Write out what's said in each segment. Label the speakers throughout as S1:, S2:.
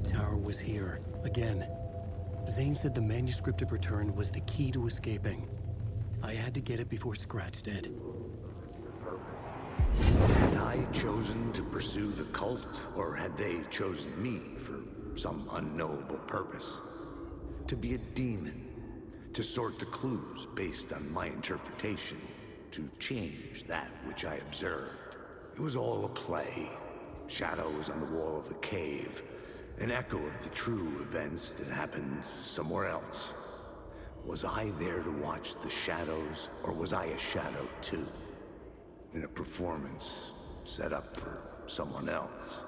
S1: Return Tower was here, again. Zane said the manuscript of Return was the key to escaping. I had to get it before Scratch did.
S2: Had I chosen to pursue the cult, or had they chosen me for some unknowable purpose? To be a demon, to sort the clues based on my interpretation, to change that which I observed. It was all a play. Shadows on the wall of a cave, an echo of the true events that happened somewhere else. Was I there to watch the shadows, or was I a shadow too? In a performance set up for someone else.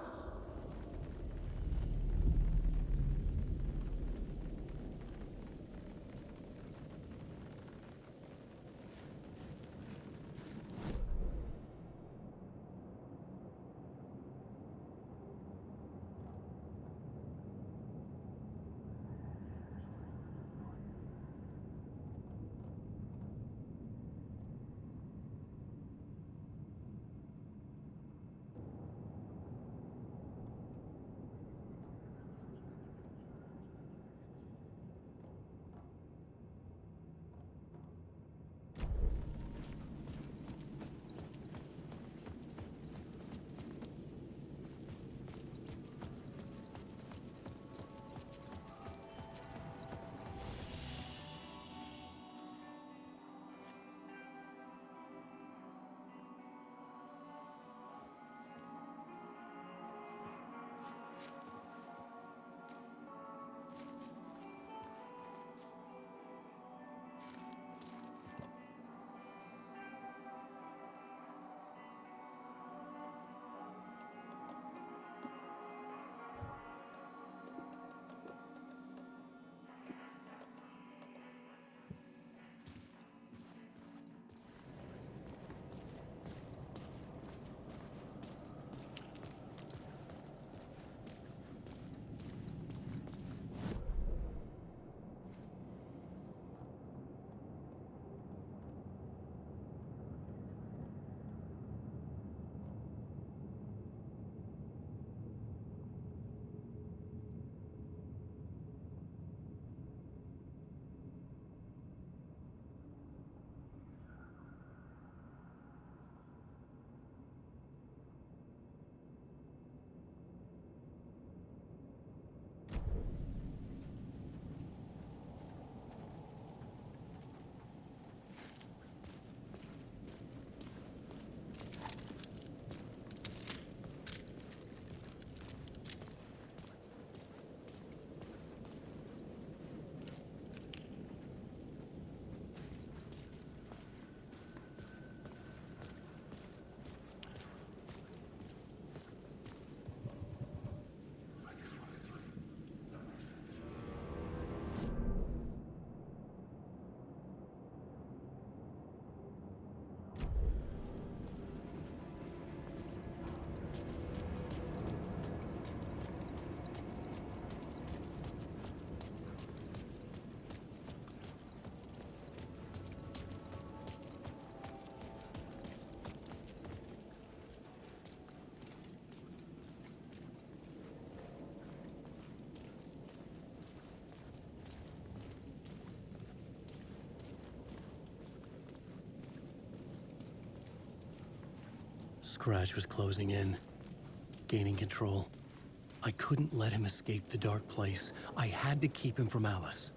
S1: Scratch was closing in, gaining control. I couldn't let him escape the dark place. I had to keep him from Alice.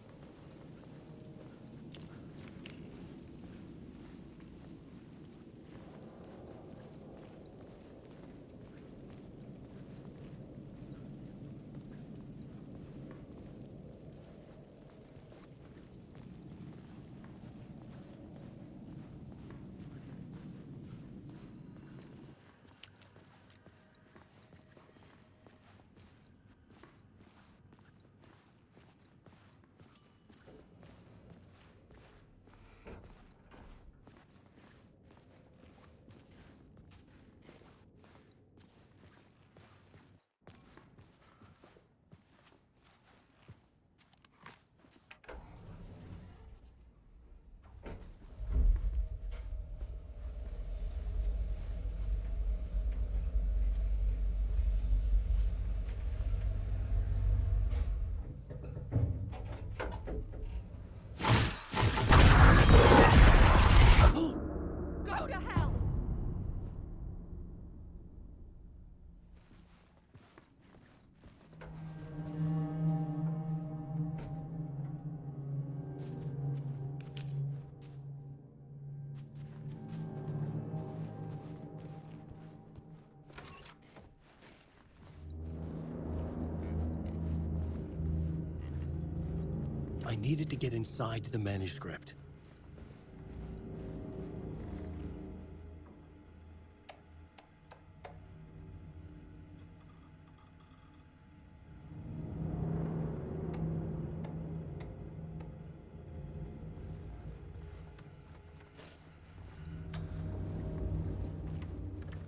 S1: I needed to get inside the manuscript.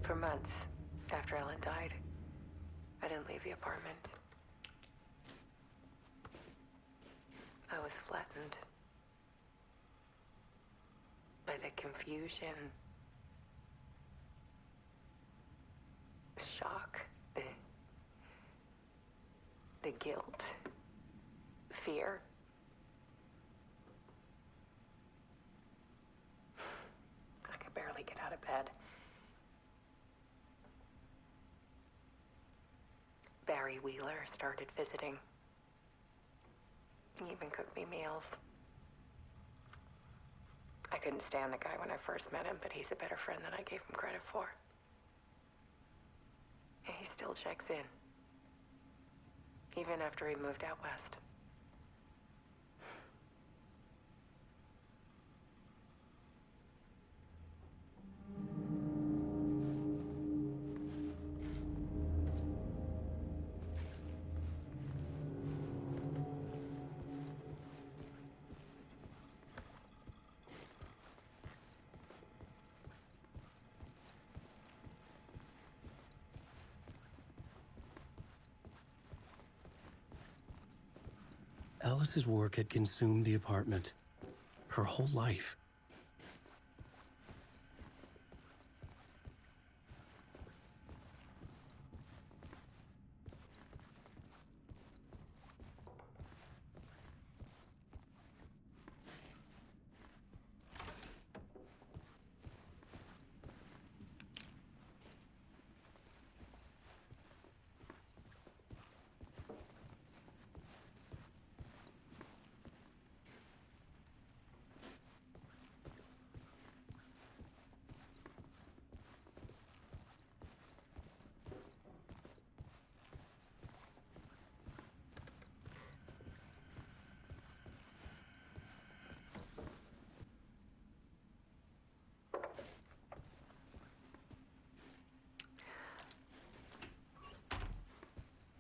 S3: For months after Ellen died, I didn't leave the apartment. I was flattened by the confusion, the shock, the guilt, fear. I could barely get out of bed. Barry Wheeler started visiting. He even cooked me meals. I couldn't stand the guy when I first met him, but he's a better friend than I gave him credit for. And he still checks in, even after he moved out west.
S1: Alice's work had consumed the apartment. Her whole life.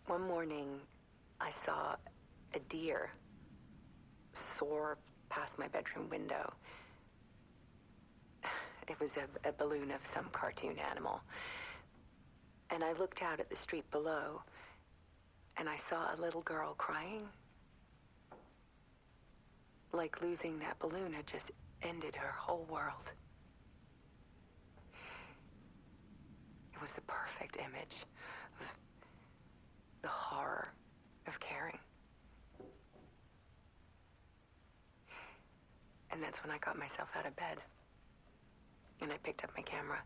S1: One morning, I saw a deer soar past my bedroom window. It was a balloon of some cartoon animal. And I looked out at the street below, and I saw a little girl crying. Like losing that balloon had just ended her whole world. It was the perfect image of the horror of caring. And that's when I got myself out of bed. And I picked up my camera.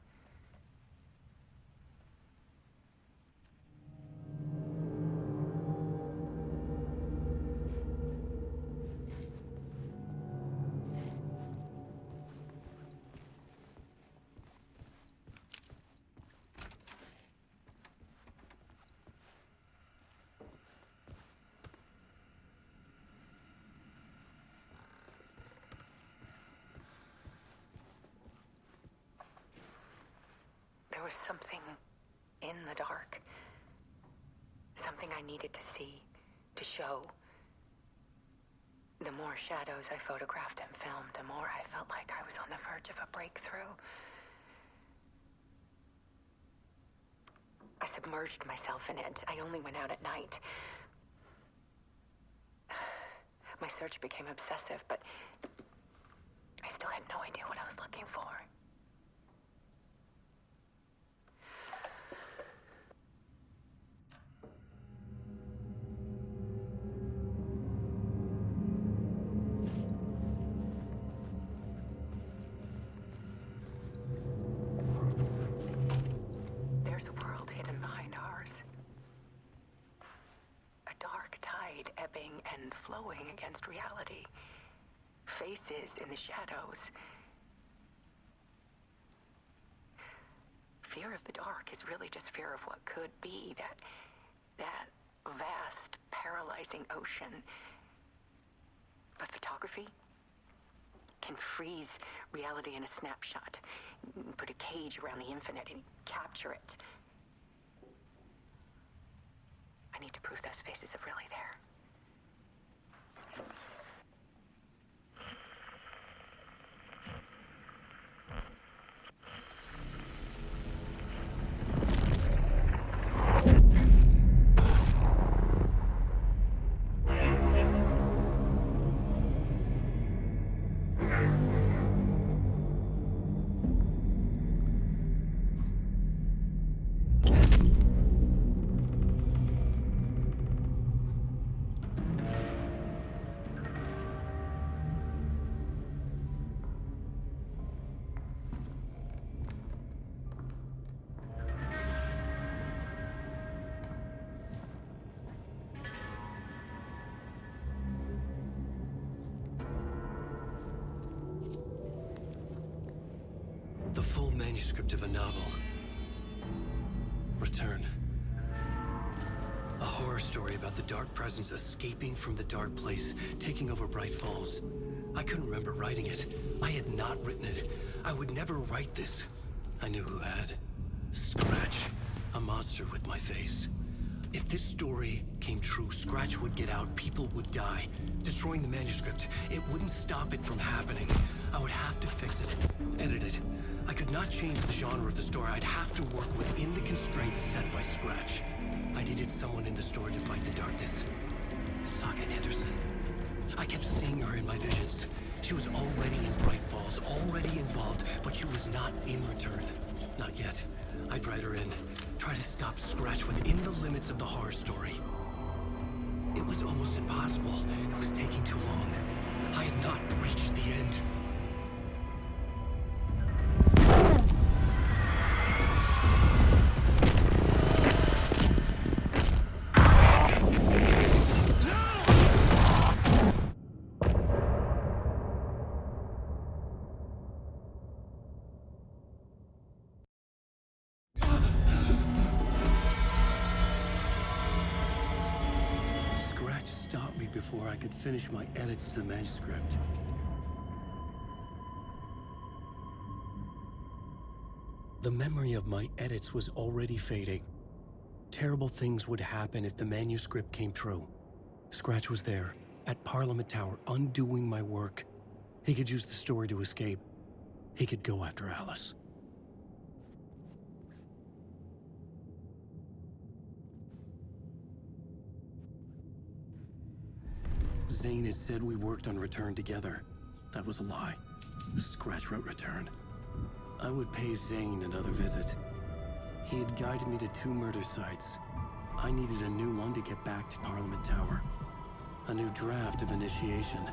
S1: There was something in the dark. Something I needed to see, to show. The more shadows I photographed and filmed, the more I felt like I was on the verge of a breakthrough. I submerged myself in it. I only went out at night. My search became obsessive, but I still had no idea what I was looking for. There's a world hidden behind ours. A dark tide ebbing and flowing against reality. Faces in the shadows. Fear of the dark is really just fear of what could be, that vast, paralyzing ocean.
S3: But photography can freeze reality in a snapshot, put a cage around the infinite and capture it. I need to prove those faces are really there.
S1: The full manuscript of a novel. Return. A horror story about the dark presence escaping from the dark place, taking over Bright Falls. I couldn't remember writing it. I had not written it. I would never write this. I knew who had. Scratch. A monster with my face. If this story came true, Scratch would get out, people would die. Destroying the manuscript, it wouldn't stop it from happening. I would have to fix it, edit it. I could not change the genre of the story. I'd have to work within the constraints set by Scratch. I needed someone in the story to fight the darkness. Saga Anderson. I kept seeing her in my visions. She was already in Bright Falls, already involved, but she was not in Return. Not yet. I'd write her in. Try to stop Scratch within the limits of the horror story. It was almost impossible. It was taking too long. I had not reached the end. Stopped me before I could finish my edits to the manuscript. The memory of my edits was already fading. Terrible things would happen if the manuscript came true. Scratch was there, at Parliament Tower, undoing my work. He could use the story to escape. He could go after Alice. Zane had said we worked on Return together. That was a lie. Scratch wrote Return. I would pay Zane another visit. He had guided me to 2 murder sites. I needed a new one to get back to Parliament Tower. A new draft of initiation.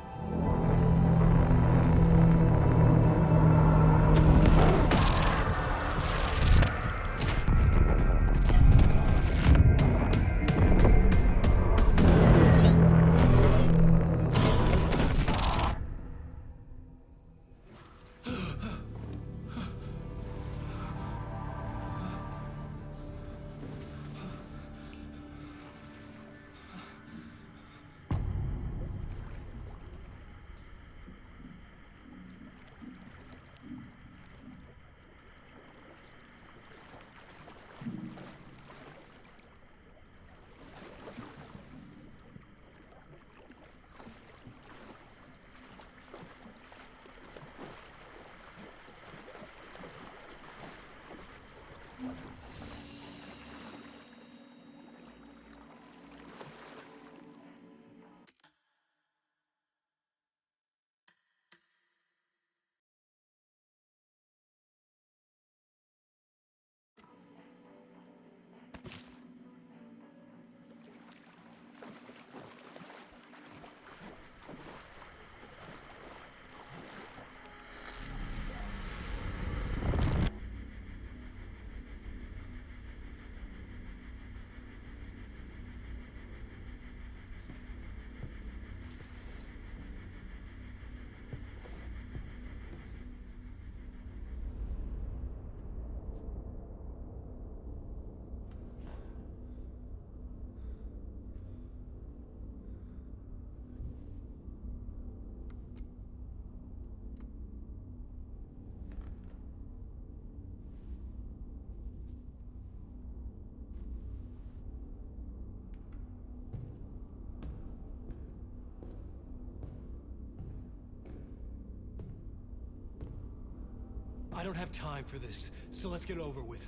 S1: I don't have time for this, so let's get over with.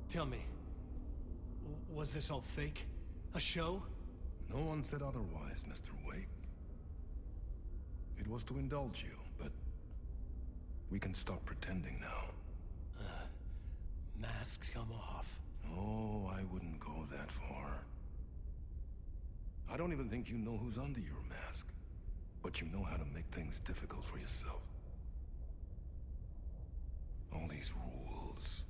S1: Tell me, was this all fake? A show?
S4: No one said otherwise, Mr. Wake. It was to indulge you, but we can stop pretending now.
S1: Masks come off.
S4: Oh, I wouldn't go that far. I don't even think you know who's under your mask, but you know how to make things difficult for yourself. All these rules,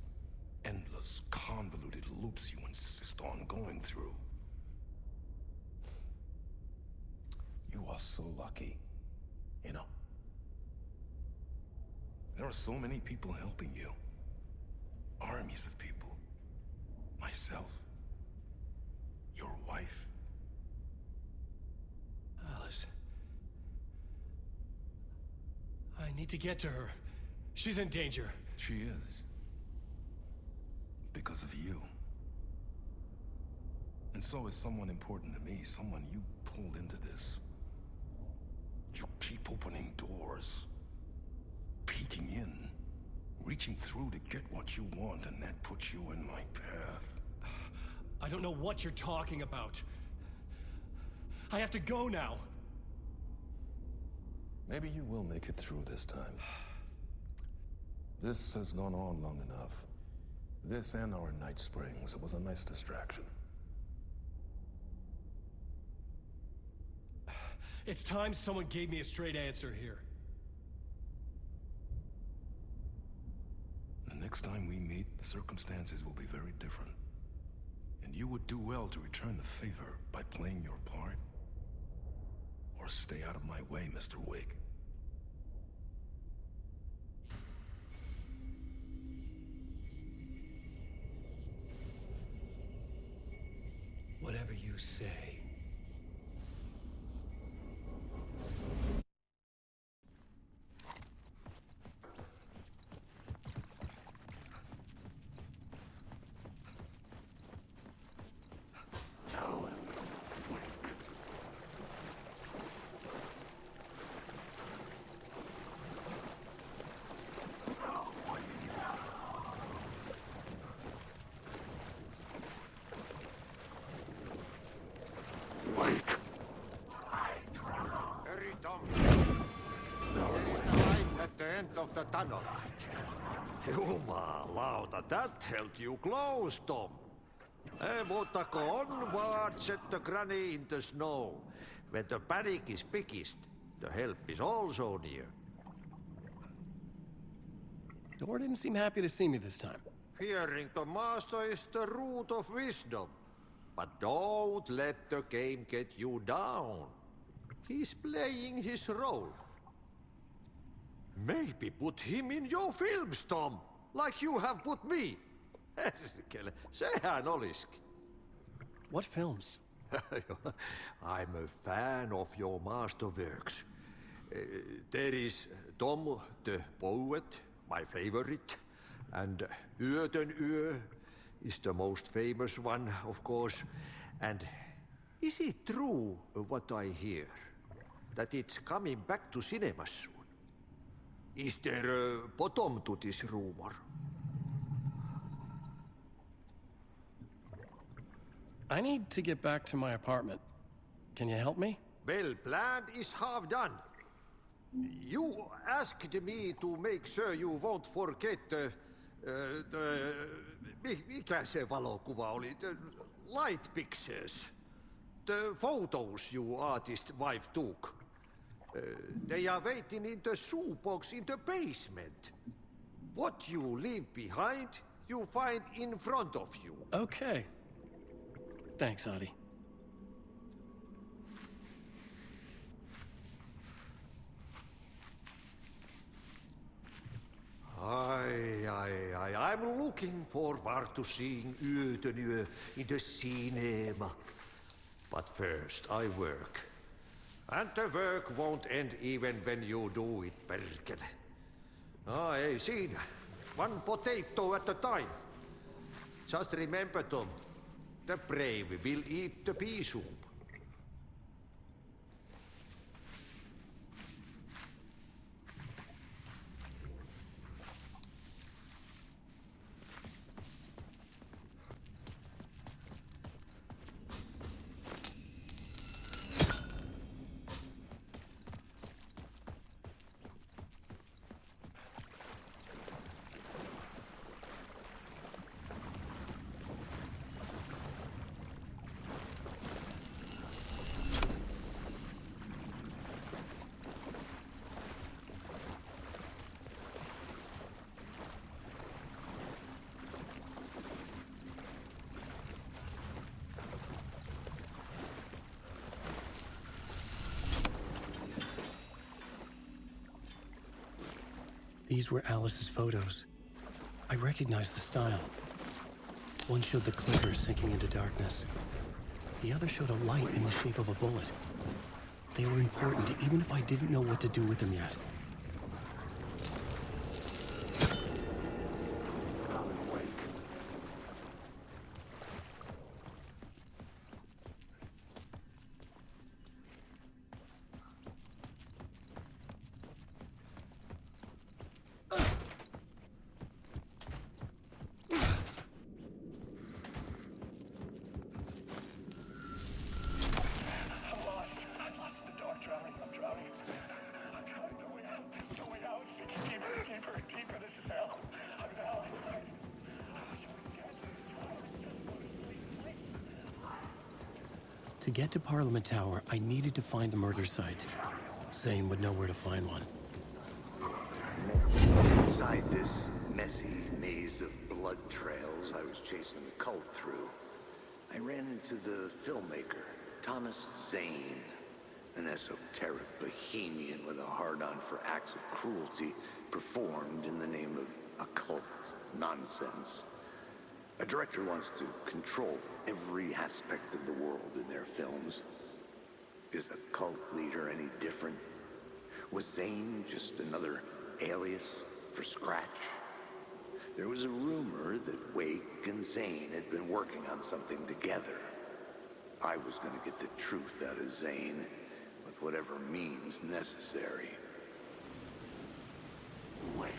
S4: endless, convoluted loops you insist on going through. You are so lucky, you know? There are so many people helping you. Armies of people. Myself. Your wife.
S1: Alice. I need to get to her. She's in danger.
S4: She is. Because of you. And so is someone important to me, someone you pulled into this. You keep opening doors. Peeking in. Reaching through to get what you want, and that puts you in my path.
S1: I don't know what you're talking about. I have to go now.
S4: Maybe you will make it through this time. This has gone on long enough. This and our Night Springs. It was a nice distraction.
S1: It's time someone gave me a straight answer here.
S4: The next time we meet, the circumstances will be very different. And you would do well to return the favor by playing your part. Or stay out of my way, Mr. Wake.
S1: Whatever you say.
S5: Hurry, Tom. There is the light at the end of the tunnel.
S6: Jumalauta, that held you close, Tom. Mutta go onward, set the granny in the snow. When the panic is biggest, the help is also near.
S1: Door didn't seem happy to see me this time.
S6: Fearing the master is the root of wisdom. But don't let the game get you down. He's playing his role. Maybe put him in your films, Tom, like you have put me. Sehän olisikin.
S1: What films?
S6: I'm a fan of your masterworks. There is Tom the Poet, my favorite, and Yöten Yö is the most famous one, of course. And is it true what I hear, that it's coming back to cinemas soon? Is there a bottom to this rumor?
S1: I need to get back to my apartment. Can you help me?
S6: Well, plan is half done. You asked me to make sure you won't forget mikä se valokuva oli? The light pictures. The photos your artist wife took. They are waiting in the shoebox in the basement. What you leave behind, you find in front of you.
S1: Okay. Thanks, Adi.
S6: I'm looking forward to seeing Yöten Yö in the cinema. But first, I work. And the work won't end even when you do it, perkele. Ei siinä. One potato at a time. Just remember, Tom, the brave will eat the pea soup.
S1: These were Alice's photos. I recognized the style. One showed the clicker sinking into darkness. The other showed a light in the shape of a bullet. They were important, even if I didn't know what to do with them yet. To get to Parliament Tower, I needed to find a murder site. Zane would know where to find one.
S2: Inside this messy maze of blood trails I was chasing the cult through, I ran into the filmmaker, Thomas Zane, an esoteric bohemian with a hard-on for acts of cruelty performed in the name of occult nonsense. A director wants to control every aspect of the world in their films. Is the cult leader any different? Was Zane just another alias for Scratch? There was a rumor that Wake and Zane had been working on something together. I was going to get the truth out of Zane with whatever means necessary. Wake.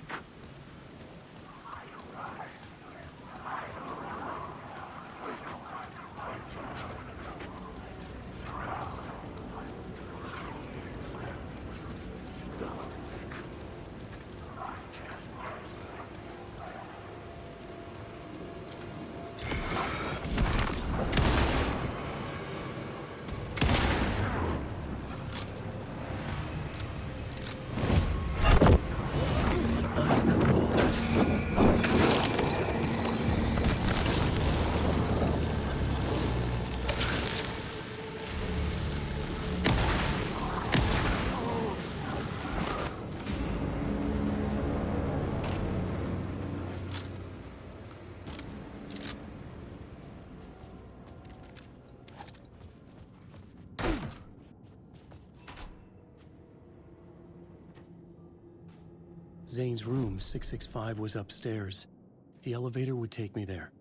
S2: Zane's room, 665, was upstairs. The elevator would take me there.